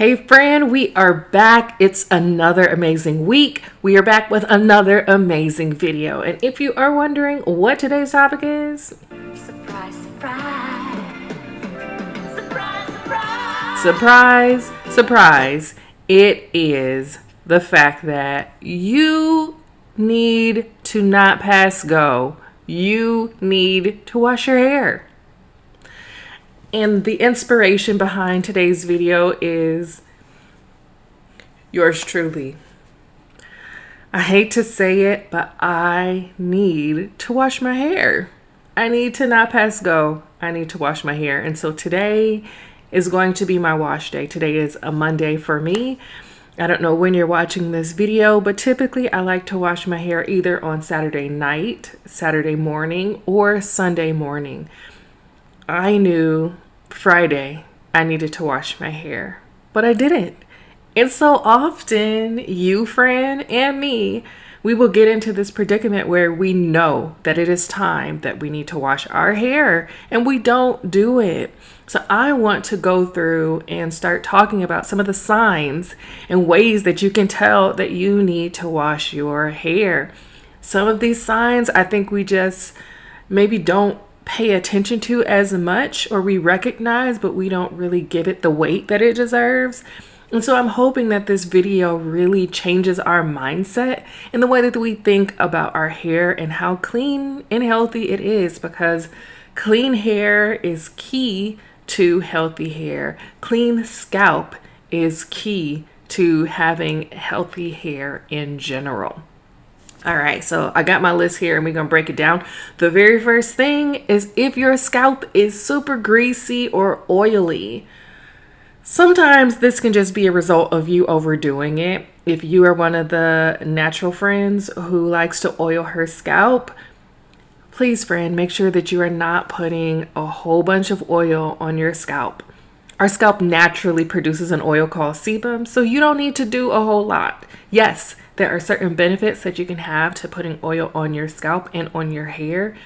Hey friend, we are back. It's another amazing week. We are back with another amazing video. And if you are wondering what today's topic is, Surprise, surprise. Surprise, surprise. surprise, it is the fact that you need to not pass go. You need to wash your hair. And the inspiration behind today's video is yours truly. I hate to say it, but I need to wash my hair. I need to not pass go. I need to wash my hair. And so today is going to be my wash day. Today is a Monday for me. I don't know when you're watching this video, but typically I like to wash my hair either on Saturday night, Saturday morning, or Sunday morning. I knew Friday I needed to wash my hair, but I didn't. And so often, you, friend, and me, we will get into this predicament where we know that it is time that we need to wash our hair and we don't do it. So I want to go through and start talking about some of the signs and ways that you can tell that you need to wash your hair. Some of these signs I think we just maybe don't pay attention to as much, or we recognize, but we don't really give it the weight that it deserves. And so I'm hoping that this video really changes our mindset in the way that we think about our hair and how clean and healthy it is, because clean hair is key to healthy hair. Clean scalp is key to having healthy hair in general. All right, so I got my list here and we're going to break it down. The very first thing is if your scalp is super greasy or oily. Sometimes this can just be a result of you overdoing it. If you are one of the natural friends who likes to oil her scalp, please, friend, make sure that you are not putting a whole bunch of oil on your scalp. Our scalp naturally produces an oil called sebum, so you don't need to do a whole lot. Yes, there are certain benefits that you can have to putting oil on your scalp and on your hair.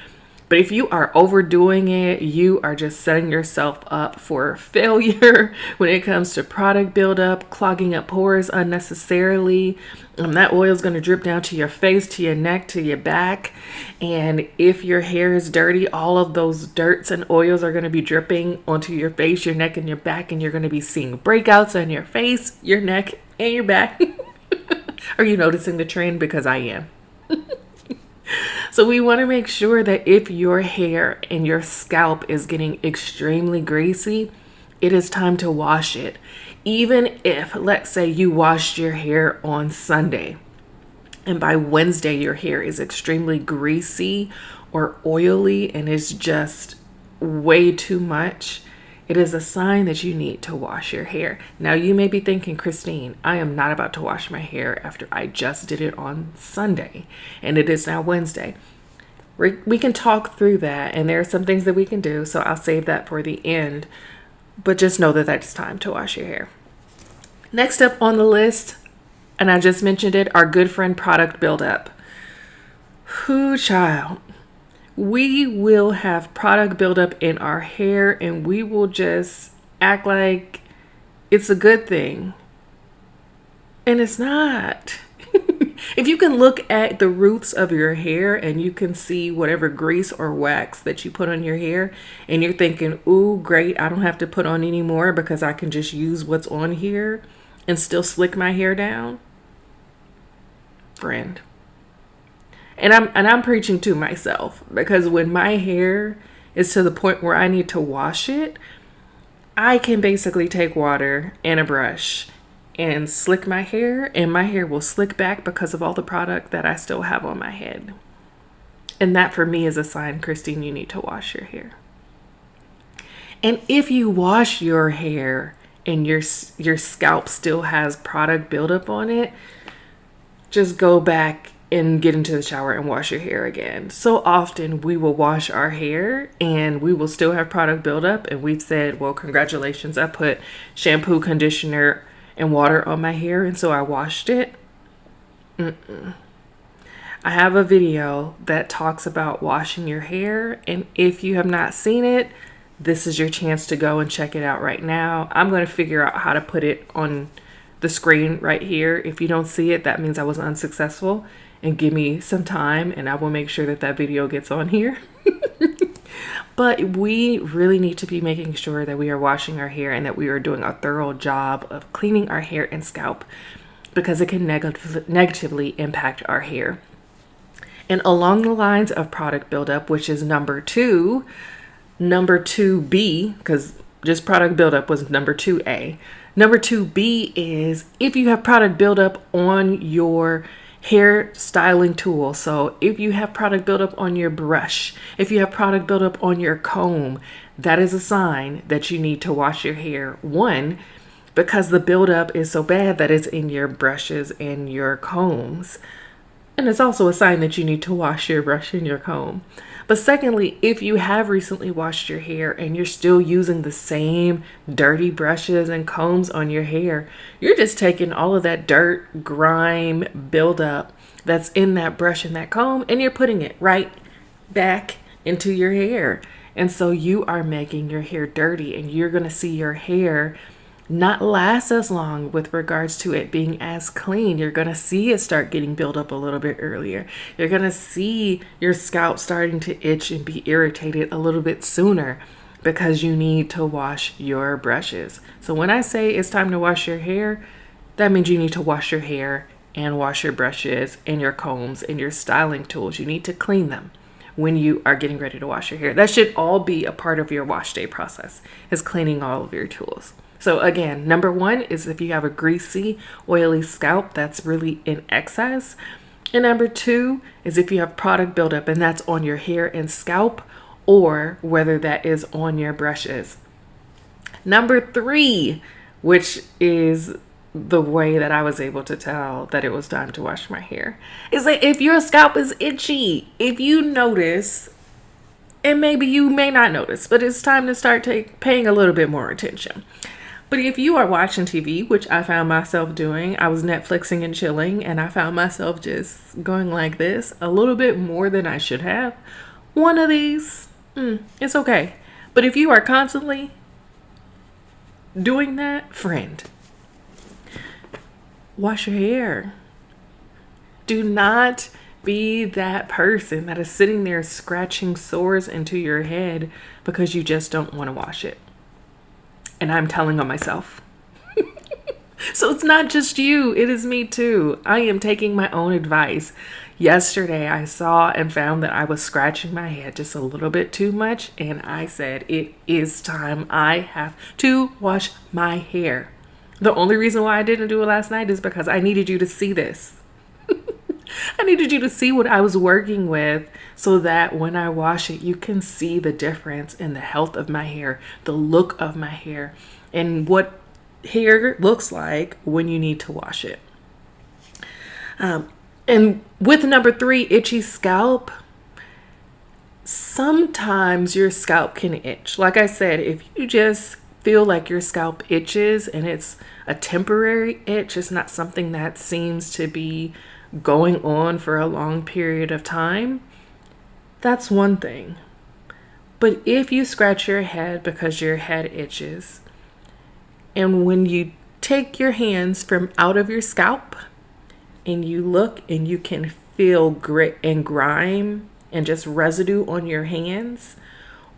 But if you are overdoing it, you are just setting yourself up for failure when it comes to product buildup, clogging up pores unnecessarily. That oil is going to drip down to your face, to your neck, to your back. And if your hair is dirty, all of those dirts and oils are going to be dripping onto your face, your neck, and your back. And you're going to be seeing breakouts on your face, your neck, and your back. Are you noticing the trend? Because I am. So we want to make sure that if your hair and your scalp is getting extremely greasy, it is time to wash it. Even if, let's say, you washed your hair on Sunday and by Wednesday your hair is extremely greasy or oily and it's just way too much, it is a sign that you need to wash your hair. Now, you may be thinking, Christine, I am not about to wash my hair after I just did it on Sunday and it is now Wednesday. We can talk through that, and there are some things that we can do, so I'll save that for the end. But just know that it's time to wash your hair. Next up on the list, and I just mentioned it, our good friend product buildup. Whoo, child. We will have product buildup in our hair and we will just act like it's a good thing. And it's not. If you can look at the roots of your hair and you can see whatever grease or wax that you put on your hair and you're thinking, ooh, great, I don't have to put on any more because I can just use what's on here and still slick my hair down. Friend. And I'm preaching to myself, because when my hair is to the point where I need to wash it, I can basically take water and a brush and slick my hair, and my hair will slick back because of all the product that I still have on my head. And that for me is a sign, Christine, you need to wash your hair. And if you wash your hair and your scalp still has product buildup on it, just go back and get into the shower and wash your hair again. So often we will wash our hair and we will still have product buildup, and we've said, well, congratulations, I put shampoo, conditioner, and water on my hair, and so I washed it. I have a video that talks about washing your hair, and if you have not seen it, this is your chance to go and check it out right now. I'm going to figure out how to put it on the screen right here. If you don't see it, that means I was unsuccessful, and give me some time and I will make sure that that video gets on here. But we really need to be making sure that we are washing our hair and that we are doing a thorough job of cleaning our hair and scalp, because it can negatively impact our hair. And along the lines of product buildup, which is number 2B, because just product buildup was number 2A. Number 2B is if you have product buildup on your hair styling tool. So if you have product buildup on your brush, if you have product buildup on your comb, that is a sign that you need to wash your hair. One, because the buildup is so bad that it's in your brushes and your combs. And it's also a sign that you need to wash your brush and your comb. But secondly, if you have recently washed your hair and you're still using the same dirty brushes and combs on your hair, you're just taking all of that dirt, grime, buildup that's in that brush and that comb, and you're putting it right back into your hair. And so you are making your hair dirty, and you're going to see your hair not last as long with regards to it being as clean. You're going to see it start getting built up a little bit earlier. You're going to see your scalp starting to itch and be irritated a little bit sooner, because you need to wash your brushes. So when I say it's time to wash your hair, that means you need to wash your hair and wash your brushes and your combs and your styling tools. You need to clean them when you are getting ready to wash your hair. That should all be a part of your wash day process, is cleaning all of your tools. So again, number 1 is if you have a greasy, oily scalp that's really in excess. And number 2 is if you have product buildup, and that's on your hair and scalp, or whether that is on your brushes. Number 3, which is the way that I was able to tell that it was time to wash my hair, is that if your scalp is itchy, if you notice, and maybe you may not notice, but it's time to start paying a little bit more attention. But if you are watching TV, which I found myself doing, I was Netflixing and chilling, and I found myself just going like this a little bit more than I should have. One of these, it's okay. But if you are constantly doing that, friend, wash your hair. Do not be that person that is sitting there scratching sores into your head because you just don't want to wash it. And I'm telling on myself. So it's not just you, it is me too. I am taking my own advice. Yesterday, I saw and found that I was scratching my head just a little bit too much, and I said, it is time. I have to wash my hair. The only reason why I didn't do it last night is because I needed you to see this. I needed you to see what I was working with, so that when I wash it, you can see the difference in the health of my hair, the look of my hair, and what hair looks like when you need to wash it. And with number 3, itchy scalp, sometimes your scalp can itch. Like I said, if you just feel like your scalp itches and it's a temporary itch, it's not something that seems to be going on for a long period of time, that's one thing. But if you scratch your head because your head itches, and when you take your hands from out of your scalp and you look and you can feel grit and grime and just residue on your hands,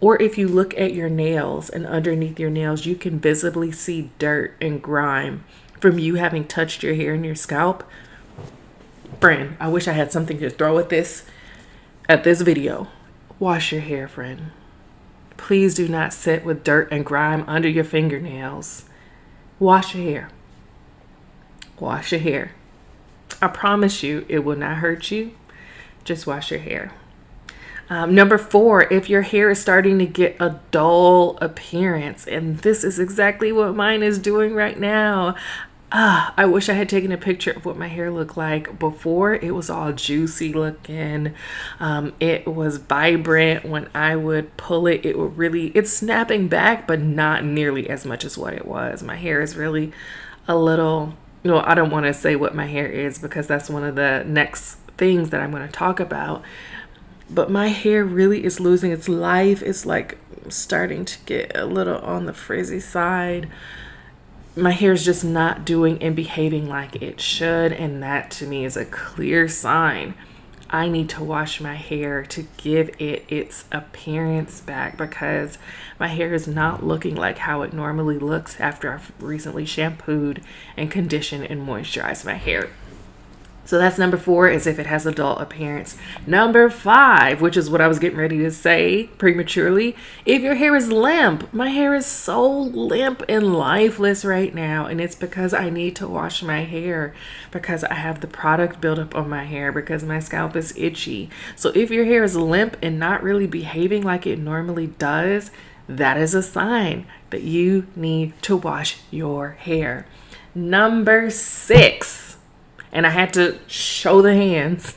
or if you look at your nails and underneath your nails, you can visibly see dirt and grime from you having touched your hair and your scalp. Friend, I wish I had something to throw at this video. Wash your hair, friend. Please do not sit with dirt and grime under your fingernails. Wash your hair. Wash your hair. I promise you, it will not hurt you. Just wash your hair. Number 4, if your hair is starting to get a dull appearance, and this is exactly what mine is doing right now. I wish I had taken a picture of what my hair looked like before. It was all juicy looking. It was vibrant. When I would pull it, it's snapping back, but not nearly as much as what it was. My hair is really a little, I don't want to say what my hair is because that's one of the next things that I'm going to talk about. But my hair really is losing its life. It's like starting to get a little on the frizzy side. My hair is just not doing and behaving like it should. And that to me is a clear sign I need to wash my hair to give it its appearance back, because my hair is not looking like how it normally looks after I've recently shampooed and conditioned and moisturized my hair. So that's number 4, is if it has adult appearance. Number 5, which is what I was getting ready to say prematurely, if your hair is limp. My hair is so limp and lifeless right now, and it's because I need to wash my hair, because I have the product buildup on my hair, because my scalp is itchy. So if your hair is limp and not really behaving like it normally does, that is a sign that you need to wash your hair. Number 6. And I had to show the hands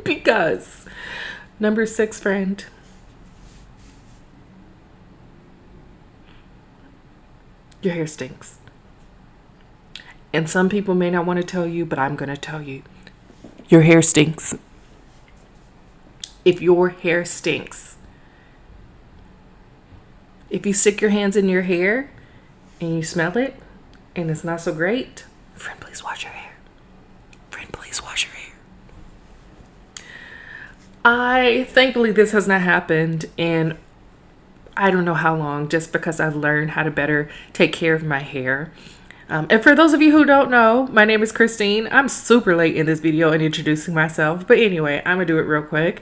because number 6, friend, your hair stinks. And some people may not want to tell you, but I'm going to tell you, your hair stinks. If your hair stinks, if you stick your hands in your hair and you smell it and it's not so great, friend, please wash your hair. Please wash your hair. Thankfully this has not happened in I don't know how long, just because I've learned how to better take care of my hair. And for those of you who don't know, my name is Christine. I'm super late in this video in introducing myself, but anyway, I'm gonna do it real quick.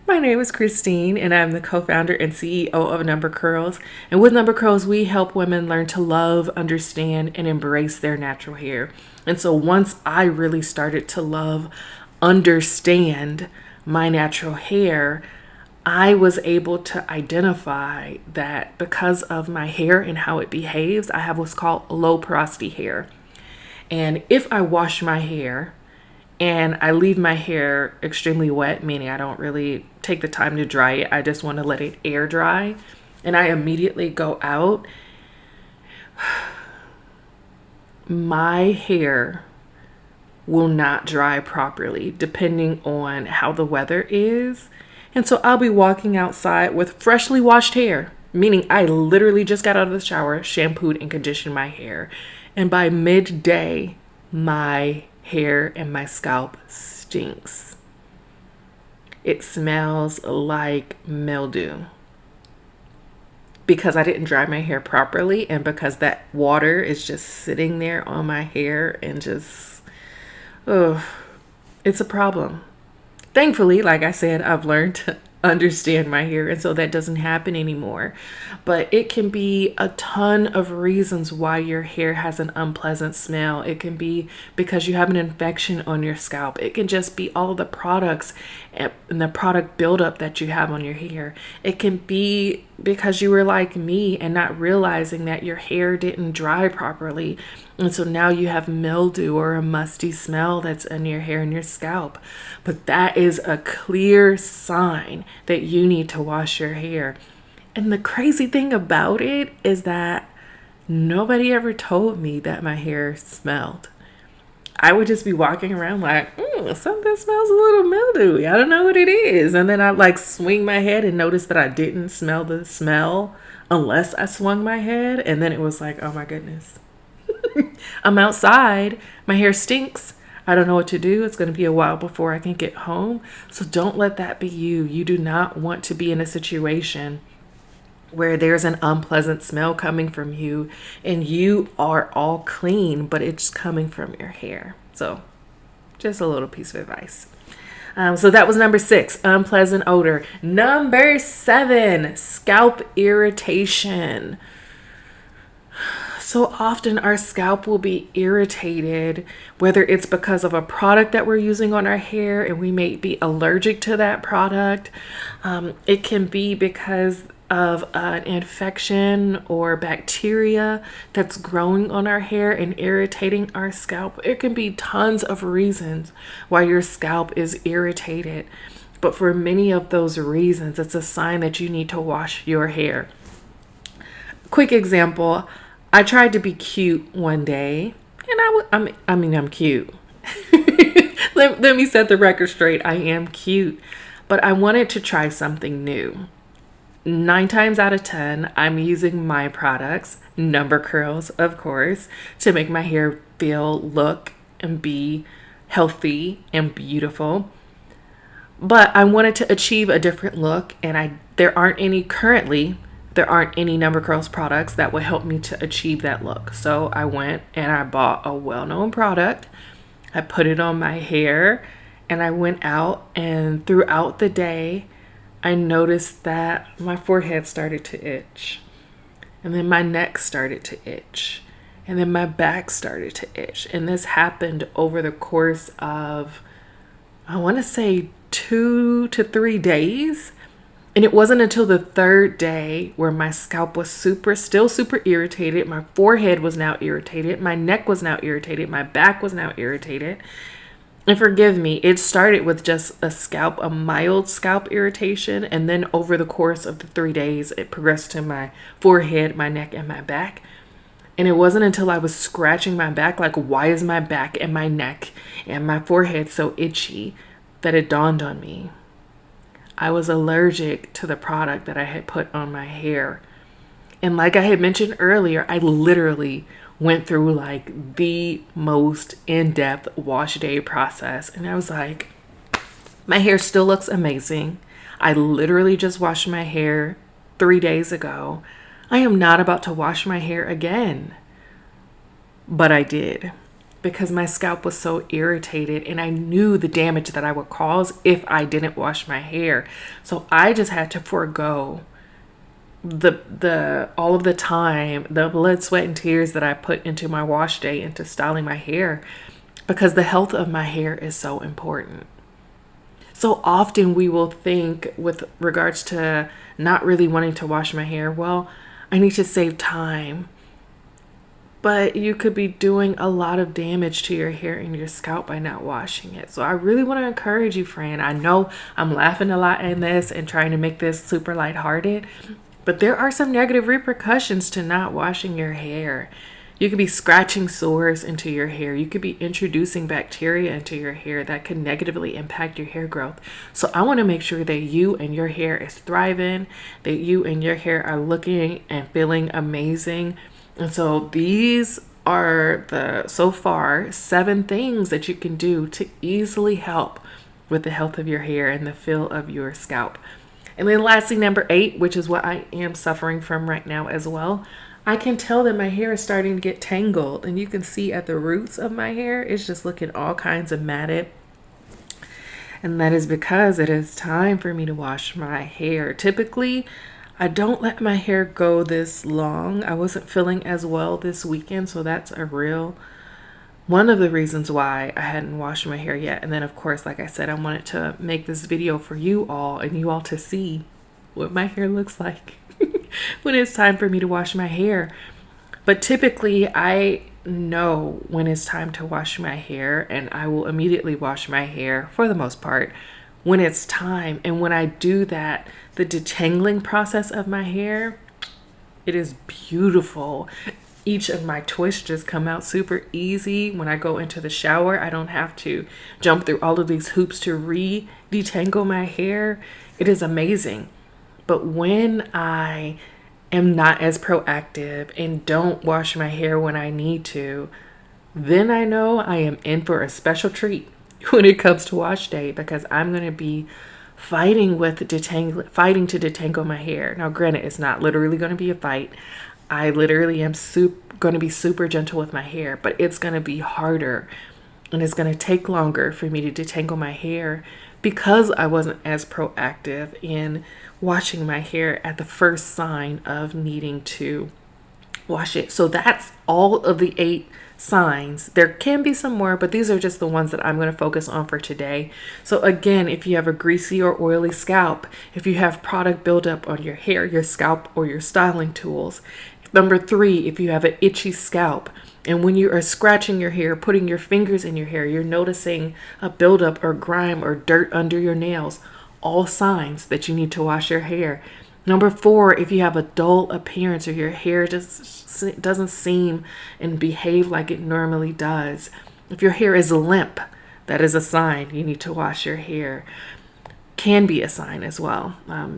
My name is Christine, and I'm the co-founder and CEO of Number Curls. And with Number Curls, we help women learn to love, understand, and embrace their natural hair. And so once I really started to love, understand my natural hair, I was able to identify that because of my hair and how it behaves, I have what's called low porosity hair. And if I wash my hair and I leave my hair extremely wet, meaning I don't really take the time to dry it, I just want to let it air dry, and I immediately go out, my hair will not dry properly depending on how the weather is. And so I'll be walking outside with freshly washed hair, meaning I literally just got out of the shower, shampooed and conditioned my hair. And by midday, my hair and my scalp stinks. It smells like mildew, because I didn't dry my hair properly, and because that water is just sitting there on my hair and just, oh, it's a problem. Thankfully, like I said, I've learned to understand my hair, and so that doesn't happen anymore. But it can be a ton of reasons why your hair has an unpleasant smell. It can be because you have an infection on your scalp. It can just be all the products and the product buildup that you have on your hair. It can be because you were like me and not realizing that your hair didn't dry properly. And so now you have mildew or a musty smell that's in your hair and your scalp. But that is a clear sign that you need to wash your hair. And the crazy thing about it is that nobody ever told me that my hair smelled. I would just be walking around like, something smells a little mildewy. I don't know what it is. And then I'd like swing my head and notice that I didn't smell the smell unless I swung my head. And then it was like, oh my goodness. I'm outside. My hair stinks. I don't know what to do. It's going to be a while before I can get home. So don't let that be you. You do not want to be in a situation where there's an unpleasant smell coming from you and you are all clean, but it's coming from your hair. So just a little piece of advice. So that was number 6, unpleasant odor. Number 7, scalp irritation. So often our scalp will be irritated, whether it's because of a product that we're using on our hair and we may be allergic to that product. It can be because of an infection or bacteria that's growing on our hair and irritating our scalp. It can be tons of reasons why your scalp is irritated. But for many of those reasons, it's a sign that you need to wash your hair. Quick example. I tried to be cute one day, and I'm cute. let me set the record straight. I am cute. But I wanted to try something new. 9 times out of 10, I'm using my products, number curls, of course, to make my hair feel, look, and be healthy and beautiful. But I wanted to achieve a different look, and there aren't any currently. There aren't any number curls products that would help me to achieve that look. So I went and I bought a well-known product. I put it on my hair, and I went out, and throughout the day, I noticed that my forehead started to itch, and then my neck started to itch, and then my back started to itch. And this happened over the course of, I want to say, 2 to 3 days. And it wasn't until the third day where my scalp was still super irritated. My forehead was now irritated. My neck was now irritated. My back was now irritated. And forgive me, it started with just a mild scalp irritation. And then over the course of the 3 days, it progressed to my forehead, my neck, and my back. And it wasn't until I was scratching my back, like, why is my back and my neck and my forehead so itchy, that it dawned on me. I was allergic to the product that I had put on my hair. And like I had mentioned earlier, I literally went through like the most in-depth wash day process. And I was like, my hair still looks amazing. I literally just washed my hair 3 days ago. I am not about to wash my hair again. But I did, because my scalp was so irritated, and I knew the damage that I would cause if I didn't wash my hair. So I just had to forego the all of the time, the blood, sweat, and tears that I put into my wash day, into styling my hair, because the health of my hair is so important. So often we will think, with regards to not really wanting to wash my hair, well, I need to save time. But you could be doing a lot of damage to your hair and your scalp by not washing it. So I really want to encourage you, friend. I know I'm laughing a lot in this and trying to make this super lighthearted, but there are some negative repercussions to not washing your hair. You could be scratching sores into your hair. You could be introducing bacteria into your hair that could negatively impact your hair growth. So I want to make sure that you and your hair is thriving, that you and your hair are looking and feeling amazing. And so these are so far 7 things that you can do to easily help with the health of your hair and the feel of your scalp. And then lastly, number 8, which is what I am suffering from right now as well. I can tell that my hair is starting to get tangled, and you can see at the roots of my hair, it's just looking all kinds of matted. And that is because it is time for me to wash my hair. Typically, I don't let my hair go this long. I wasn't feeling as well this weekend, so that's one of the reasons why I hadn't washed my hair yet. And then, of course, like I said, I wanted to make this video for you all and you all to see what my hair looks like when it's time for me to wash my hair. But typically, I know when it's time to wash my hair, and I will immediately wash my hair for the most part when it's time. And when I do that, the detangling process of my hair, it is beautiful. Each of my twists just come out super easy. When I go into the shower, I don't have to jump through all of these hoops to detangle my hair. It is amazing. But when I am not as proactive and don't wash my hair when I need to, then I know I am in for a special treat when it comes to wash day, because I'm going to be fighting to detangle my hair. Now, granted, it's not literally going to be a fight. I literally am going to be super gentle with my hair, but it's going to be harder, and it's going to take longer for me to detangle my hair because I wasn't as proactive in washing my hair at the first sign of needing to wash it. So that's all of the 8 signs. There can be some more, but these are just the ones that I'm going to focus on for today. So again, if you have a greasy or oily scalp, if you have product buildup on your hair, your scalp, or your styling tools. Number 3, if you have an itchy scalp, and when you are scratching your hair, putting your fingers in your hair, you're noticing a buildup or grime or dirt under your nails, all signs that you need to wash your hair. Number 4, if you have a dull appearance or your hair just doesn't seem and behave like it normally does. If your hair is limp, that is a sign you need to wash your hair. can be a sign as well.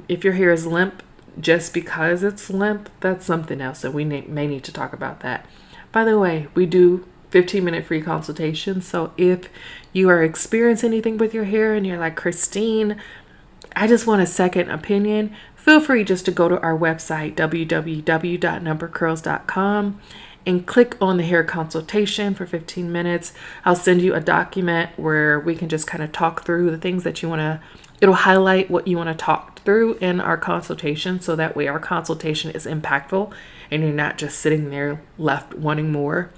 If your hair is limp just because it's limp, that's something else, so we may need to talk about that. By the way, we do 15-minute free consultations. So if you are experiencing anything with your hair and you're like, Christine, I just want a second opinion, feel free just to go to our website, www.numbercurls.com, and click on the hair consultation for 15 minutes. I'll send you a document where we can just kind of talk through the things that you want to, it'll highlight what you want to talk through in our consultation, so that way our consultation is impactful and you're not just sitting there left wanting more.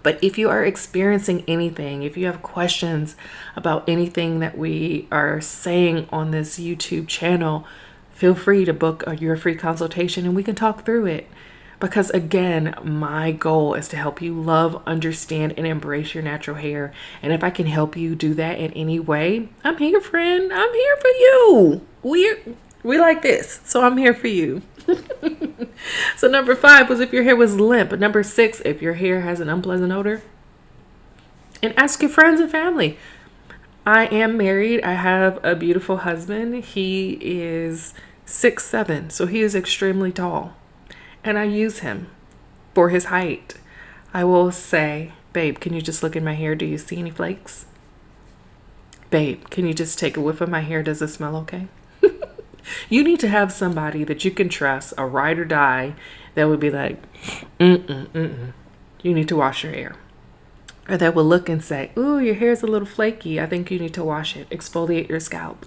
But if you are experiencing anything, if you have questions about anything that we are saying on this YouTube channel, feel free to book your free consultation and we can talk through it. Because again, my goal is to help you love, understand, and embrace your natural hair. And if I can help you do that in any way, I'm here, friend. I'm here for you. We like this, so I'm here for you. So number 5 was if your hair was limp. Number 6, if your hair has an unpleasant odor. And ask your friends and family. I am married. I have a beautiful husband. He is 6'7", so he is extremely tall. And I use him for his height. I will say, babe, can you just look in my hair? Do you see any flakes? Babe, can you just take a whiff of my hair? Does it smell okay? You need to have somebody that you can trust, a ride or die, that would be like, you need to wash your hair. Or that will look and say, ooh, your hair's a little flaky. I think you need to wash it. Exfoliate your scalp.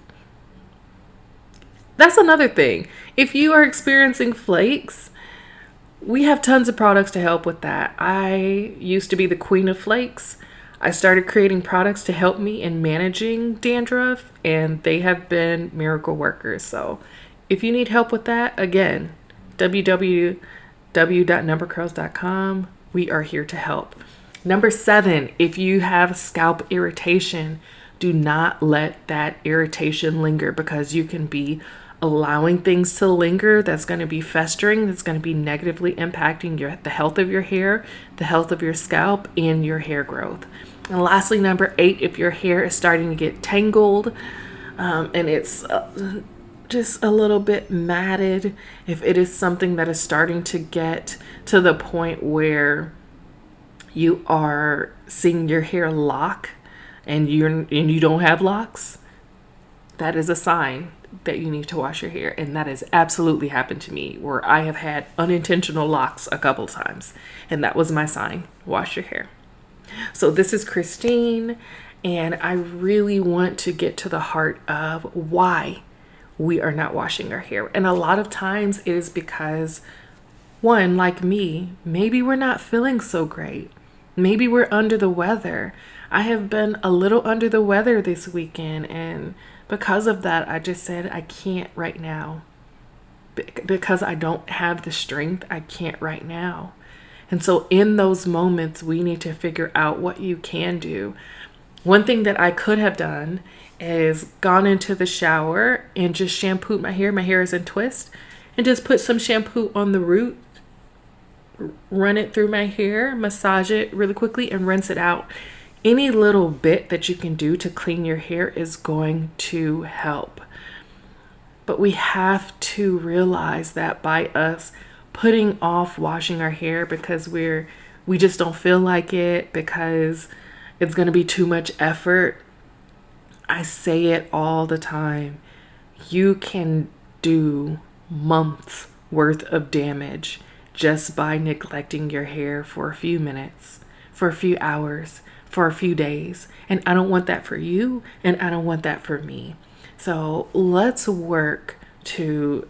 That's another thing. If you are experiencing flakes, we have tons of products to help with that. I used to be the queen of flakes. I started creating products to help me in managing dandruff, and they have been miracle workers. So if you need help with that, again, www.numbercurls.com. We are here to help. Number 7, if you have scalp irritation, do not let that irritation linger, because you can be allowing things to linger that's going to be festering, that's going to be negatively impacting the health of your hair, the health of your scalp, and your hair growth. And lastly, number 8, if your hair is starting to get tangled and it's just a little bit matted, if it is something that is starting to get to the point where you are seeing your hair lock and you don't have locks, that is a sign that you need to wash your hair. And that has absolutely happened to me, where I have had unintentional locks a couple times, and that was my sign. Wash your hair. So this is Christine, and I really want to get to the heart of why we are not washing our hair. And a lot of times it is because, one, like me, maybe we're not feeling so great. Maybe we're under the weather. I have been a little under the weather this weekend, and because of that, I just said I can't right now. Because I don't have the strength, I can't right now. And so in those moments, we need to figure out what you can do. One thing that I could have done is gone into the shower and just shampooed my hair. My hair is in twist. And just put some shampoo on the root, run it through my hair, massage it really quickly, and rinse it out. Any little bit that you can do to clean your hair is going to help. But we have to realize that by us putting off washing our hair because we just don't feel like it, because it's going to be too much effort. I say it all the time. You can do months worth of damage just by neglecting your hair for a few minutes, for a few hours, for a few days. And I don't want that for you, and I don't want that for me. So let's work to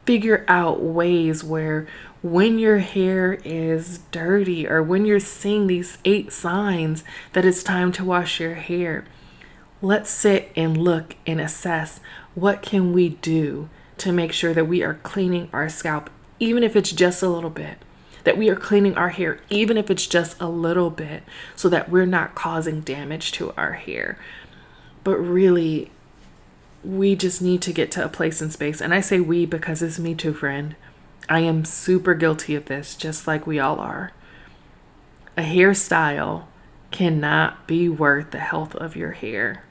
figure out ways where when your hair is dirty, or when you're seeing these 8 signs that it's time to wash your hair, let's sit and look and assess what can we do to make sure that we are cleaning our scalp, even if it's just a little bit, that we are cleaning our hair, even if it's just a little bit, so that we're not causing damage to our hair. But really, we just need to get to a place and space. And I say we because it's me too, friend. I am super guilty of this, just like we all are. A hairstyle cannot be worth the health of your hair.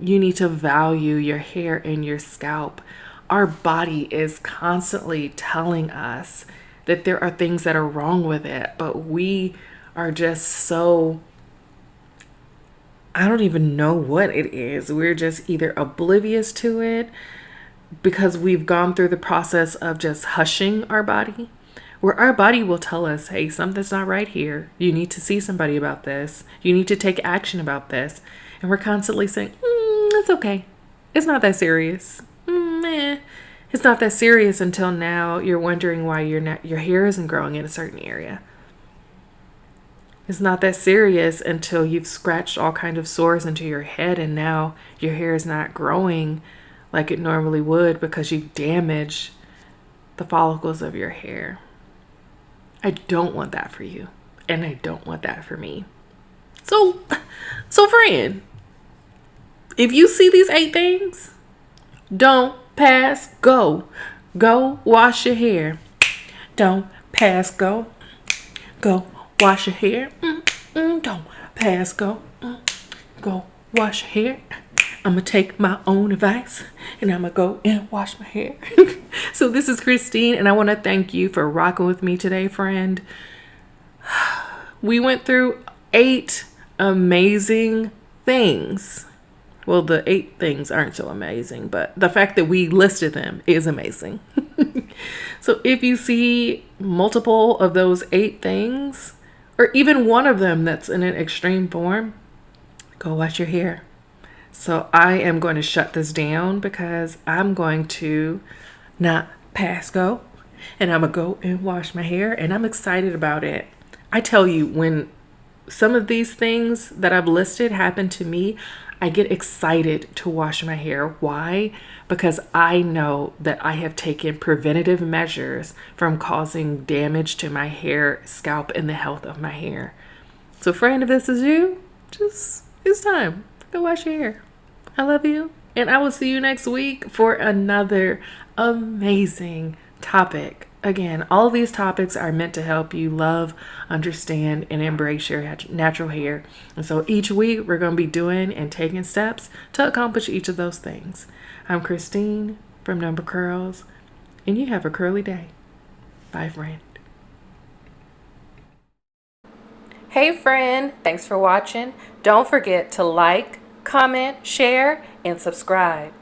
You need to value your hair and your scalp. Our body is constantly telling us that there are things that are wrong with it, but we are just so, I don't even know what it is. We're just either oblivious to it because we've gone through the process of just hushing our body, where our body will tell us, hey, something's not right here. You need to see somebody about this. You need to take action about this. And we're constantly saying, it's okay. It's not that serious. It's not that serious until now you're wondering why your hair isn't growing in a certain area. It's not that serious until you've scratched all kinds of sores into your head and now your hair is not growing like it normally would because you've damaged the follicles of your hair. I don't want that for you, and I don't want that for me. So friend, if you see these 8 things, don't pass go. Go wash your hair. Don't pass go. Go wash your hair. Don't pass go. Go wash your hair. I'm going to take my own advice and I'm going to go and wash my hair. So this is Christine, and I want to thank you for rocking with me today, friend. We went through 8 amazing things. Well, the 8 things aren't so amazing, but the fact that we listed them is amazing. So if you see multiple of those 8 things, or even one of them that's in an extreme form, go wash your hair. So I am going to shut this down because I'm going to not pass go, and I'm going to go and wash my hair, and I'm excited about it. I tell you, when some of these things that I've listed happen to me, I get excited to wash my hair. Why? Because I know that I have taken preventative measures from causing damage to my hair, scalp, and the health of my hair. So friend, if this is you, it's time. Go wash your hair. I love you. And I will see you next week for another amazing topic. Again, all of these topics are meant to help you love, understand, and embrace your natural hair. And so each week we're going to be doing and taking steps to accomplish each of those things. I'm Christine from Number Curls, and you have a curly day. Bye, friend. Hey, friend. Thanks for watching. Don't forget to like, comment, share, and subscribe.